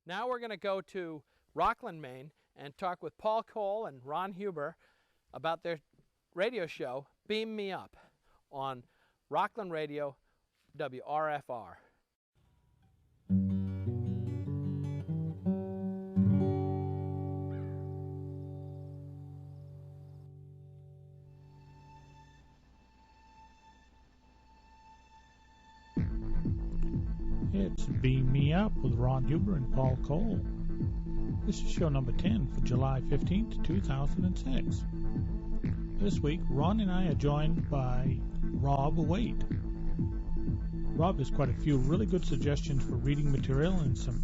Now we're going to go to Rockland, Maine, and talk with Paul Cole and Ron Huber about their radio show, Beam Me Up, on Rockland Radio, WRFR. It's Beam Me Up with Ron Huber and Paul Cole. This is show number 10 for July 15th, 2006. This week, Ron and I are joined by Rob Waite. Rob has quite a few really good suggestions for reading material and some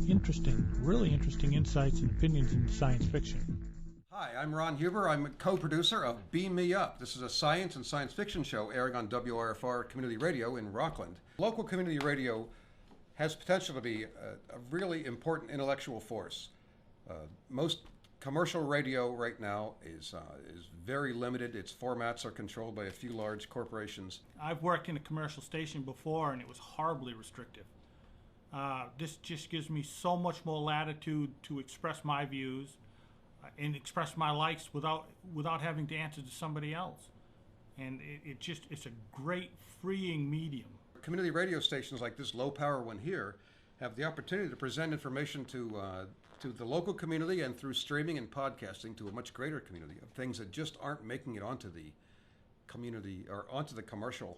really interesting insights and opinions in science fiction. Hi, I'm Ron Huber. I'm a co-producer of Beam Me Up. This is a science and science fiction show airing on WRFR Community Radio in Rockland. Local community radio has potential to be a really important intellectual force. Most commercial radio right now is very limited. Its formats are controlled by a few large corporations. I've worked in a commercial station before, and it was horribly restrictive. This just gives me so much more latitude to express my views and express my likes without having to answer to somebody else. And it's a great freeing medium. Community radio stations like this low-power one here have the opportunity to present information to the local community and through streaming and podcasting to a much greater community of things that just aren't making it onto the community or onto the commercial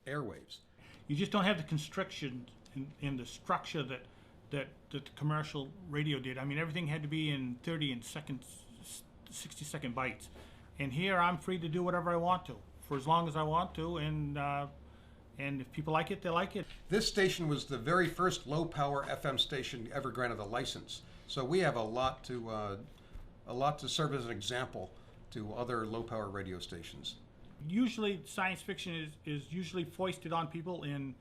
airwaves. You just don't have the constriction in the structure that the commercial radio did. I mean, everything had to be in 30 and 60-second bites. And here I'm free to do whatever I want to, for as long as I want to, and if people like it, they like it. This station was the very first low-power FM station ever granted a license. So we have a lot to serve as an example to other low-power radio stations. Usually, science fiction is usually foisted on people in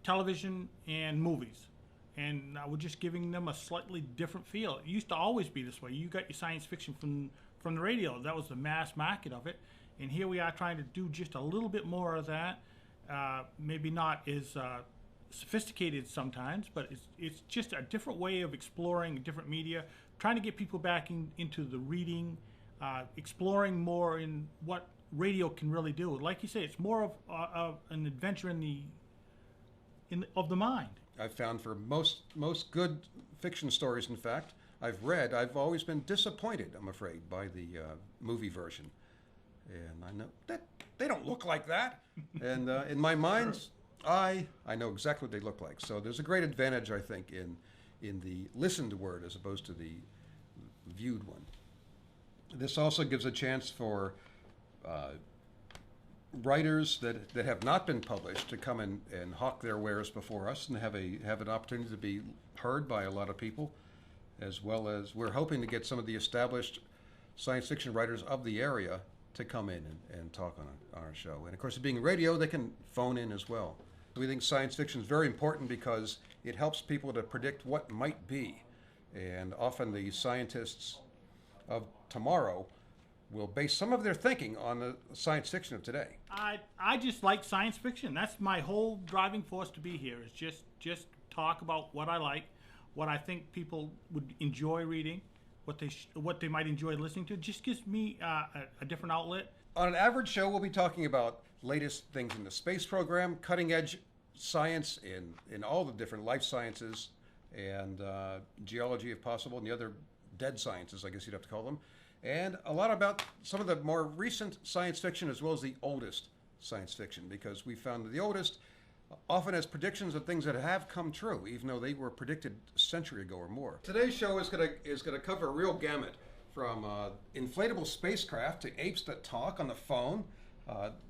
television and movies. And we're just giving them a slightly different feel. It used to always be this way. You got your science fiction from the radio. That was the mass market of it. And here we are trying to do just a little bit more of that. Maybe not as sophisticated sometimes, but it's just a different way of exploring different media, trying to get people back into the reading, exploring more in what radio can really do. Like you say, it's more of an adventure of the mind. I've found for most good fiction stories, in fact, I've always been disappointed, I'm afraid, by the movie version. And I know that they don't look like that. And in my mind, I know exactly what they look like. So there's a great advantage, I think, in the listened word as opposed to the viewed one. This also gives a chance for writers that have not been published to come and hawk their wares before us and have an opportunity to be heard by a lot of people, as well as we're hoping to get some of the established science fiction writers of the area to come in and talk on our show. And of course, being radio, they can phone in as well. We think science fiction is very important because it helps people to predict what might be. And often the scientists of tomorrow will base some of their thinking on the science fiction of today. I just like science fiction. That's my whole driving force to be here, is just talk about what I like, what I think people would enjoy reading, what they might enjoy listening to. It just gives me a different outlet. On an average show, we'll be talking about latest things in the space program, cutting edge science in all the different life sciences and geology if possible, and the other dead sciences, I guess you'd have to call them. And a lot about some of the more recent science fiction as well as the oldest science fiction, because we found that the oldest often has predictions of things that have come true, even though they were predicted a century ago or more. Today's show is going to cover a real gamut from inflatable spacecraft to apes that talk on the phone.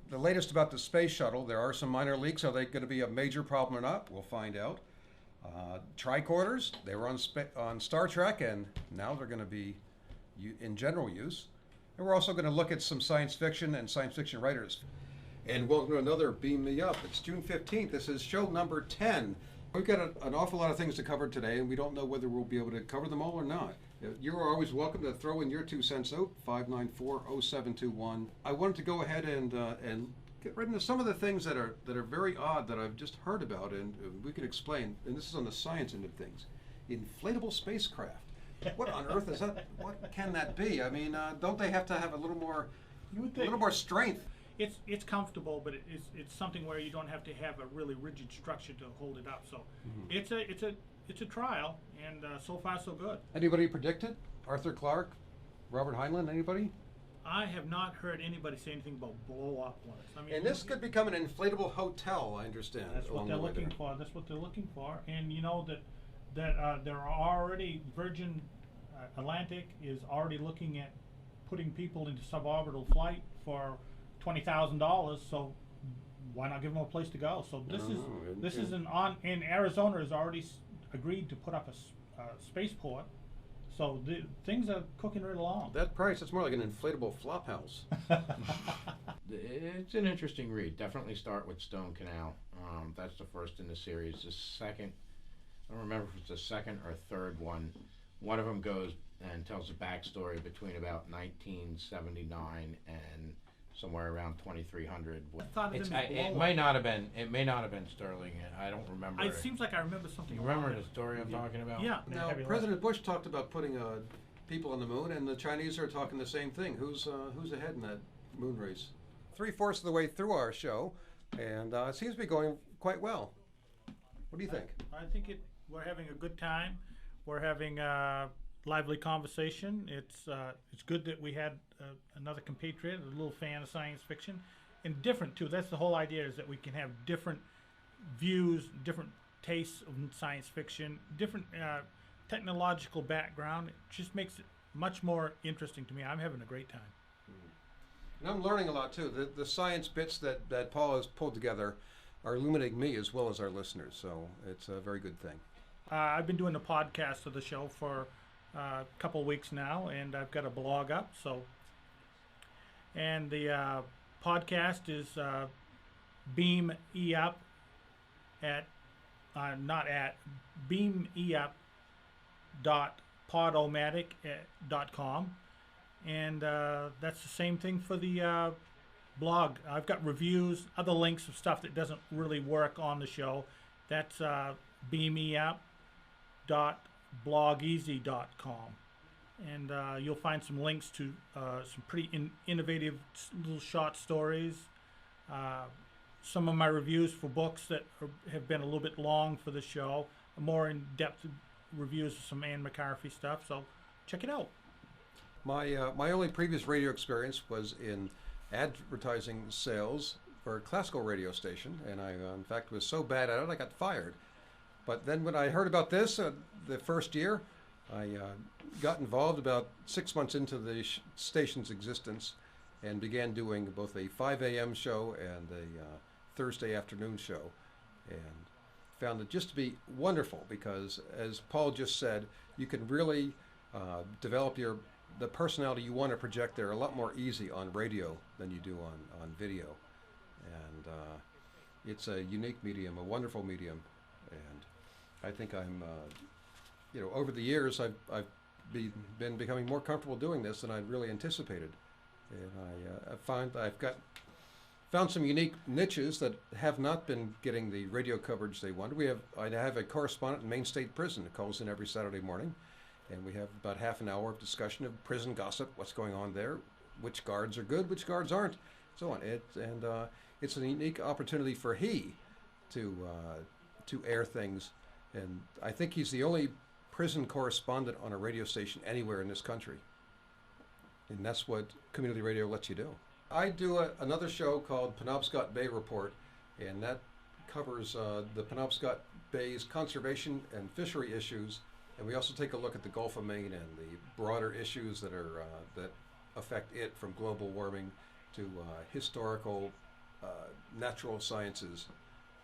The latest about the space shuttle. There are some minor leaks. Are they going to be a major problem or not? We'll find out. Tricorders. They were on Star Trek, and now they're going to be in general use. And we're also going to look at some science fiction and science fiction writers. And welcome to another Beam Me Up. It's June 15th. This is show number 10. We've got an awful lot of things to cover today, and we don't know whether we'll be able to cover them all or not. You're always welcome to throw in your 2 cents out, 594-0721. I wanted to go ahead and get right into some of the things that are very odd that I've just heard about, and we can explain. And this is on the science end of things. Inflatable spacecraft. What on earth is that? What can that be? I mean, don't they have to have a little more, You would a think. little more strength? It's comfortable, but it's something where you don't have to have a really rigid structure to hold it up. So it's a trial, and so far so good. Anybody predict it? Arthur Clarke, Robert Heinlein, anybody? I have not heard anybody say anything about blow up ones. I mean, And this could become an inflatable hotel, I understand. that's what along they're the way looking there. for. That's what they're looking for. And you know that there are already Virgin Atlantic is already looking at putting people into suborbital flight for $20,000. So why not give them a place to go? So this is an on. And Arizona has already agreed to put up a spaceport. So things are cooking right along. That price, it's more like an inflatable flop house. It's an interesting read. Definitely start with Stone Canal. That's the first in the series. The second, I don't remember if it's the second or third one. One of them goes and tells a backstory between about 1979 and somewhere around 2300. I thought of It's, them as it blow may not have been. It may not have been Sterling. I don't remember. It seems like I remember something. You along remember that. the story I'm talking about? Yeah. Now, heavy lift. President Bush talked about putting people on the moon, and the Chinese are talking the same thing. Who's ahead in that moon race? 3/4 of the way through our show, and it seems to be going quite well. What do you think? I think we're having a good time. We're having a lively conversation. It's good that we had another compatriot, a little fan of science fiction, and different too. That's the whole idea, is that we can have different views, different tastes of science fiction, different technological background. It just makes it much more interesting to me. I'm having a great time. And I'm learning a lot too. The science bits that Paul has pulled together are illuminating me as well as our listeners. So it's a very good thing. I've been doing a podcast of the show for a couple weeks now, and I've got a blog up. And the podcast is Beam E Up at beameup.podomatic.com, and that's the same thing for the blog. I've got reviews, other links of stuff that doesn't really work on the show. That's beameap.blogeasy.com, and you'll find some links to some pretty innovative little short stories. Some of my reviews for books that have been a little bit long for the show, more in-depth reviews of some Anne McCarthy stuff. So check it out. My only previous radio experience was in advertising sales for a classical radio station, and I in fact was so bad at it I got fired. But then when I heard about this the first year, I got involved about 6 months into the station's existence and began doing both a 5 a.m. show and a Thursday afternoon show, and found it just to be wonderful because, as Paul just said, you can really develop the personality you want to project there a lot more easy on radio than you do on video. And it's a unique medium, a wonderful medium, and I think I'm, over the years I've been becoming more comfortable doing this than I'd really anticipated, and I find I've found some unique niches that have not been getting the radio coverage they wanted. I have a correspondent in Maine State Prison who calls in every Saturday morning, and we have about half an hour of discussion of prison gossip, what's going on there, which guards are good, which guards aren't, so on. It's a unique opportunity for he to air things, and I think he's the only prison correspondent on a radio station anywhere in this country, and that's what community radio lets you do. I do another show called Penobscot Bay Report, and that covers the Penobscot Bay's conservation and fishery issues, and we also take a look at the Gulf of Maine and the broader issues that affect it, from global warming to historical, natural sciences,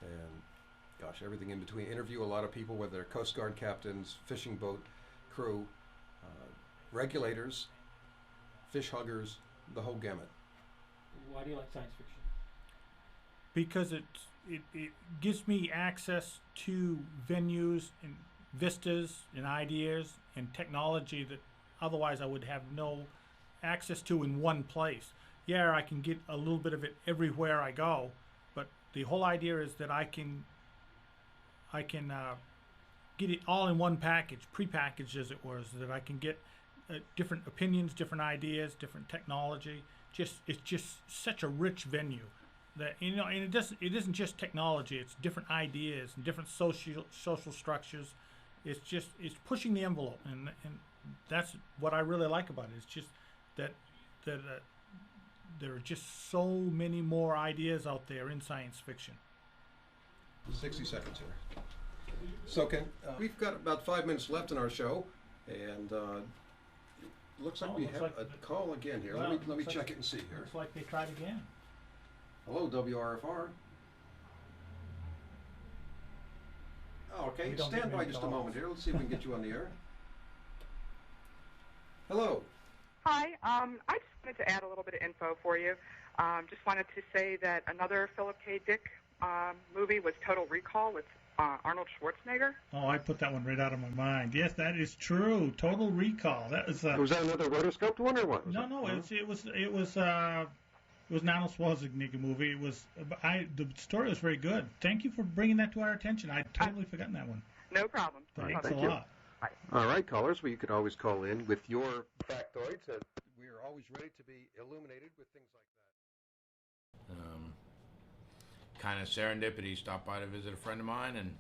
and gosh, everything in between. Interview a lot of people, whether they're Coast Guard captains, fishing boat crew, regulators, fish huggers, the whole gamut. Why do you like science fiction? Because it gives me access to venues and vistas and ideas and technology that otherwise I would have no access to in one place. yeah, I can get a little bit of it everywhere I go, but the whole idea is that I can get it all in one package, prepackaged as it was, that I can get different opinions, different ideas, different technology. It's just such a rich venue that, you know, and it isn't just technology. It's different ideas and different social structures. It's pushing the envelope, and that's what I really like about it. It's just that there are just so many more ideas out there in science fiction. 60 seconds here. So we've got about 5 minutes left in our show, and looks like we looks have like a call again here. Well, let me looks check like- it and see here. Looks like they tried again. Hello, WRFR. Oh, okay, We don't get stand by many just a calls. moment here. Let's see if we can get you on the air. Hello. Hi, I just wanted to add a little bit of info for you. Just wanted to say that another Philip K. Dick movie was Total Recall with Arnold Schwarzenegger. Oh, I put that one right out of my mind. Yes, that is true. Total Recall. That was. Was that another rotoscoped one or what? No, it was an Arnold Schwarzenegger movie. It was. The story was very good. Thank you for bringing that to our attention. I'd totally forgotten that one. No problem. Thanks thank a you. lot. All right, callers, well, you could always call in with your factoids. We are always ready to be illuminated with things like that. Kind of serendipity, stopped by to visit a friend of mine and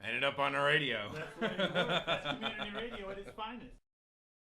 ended up on the radio. That's community radio at its finest.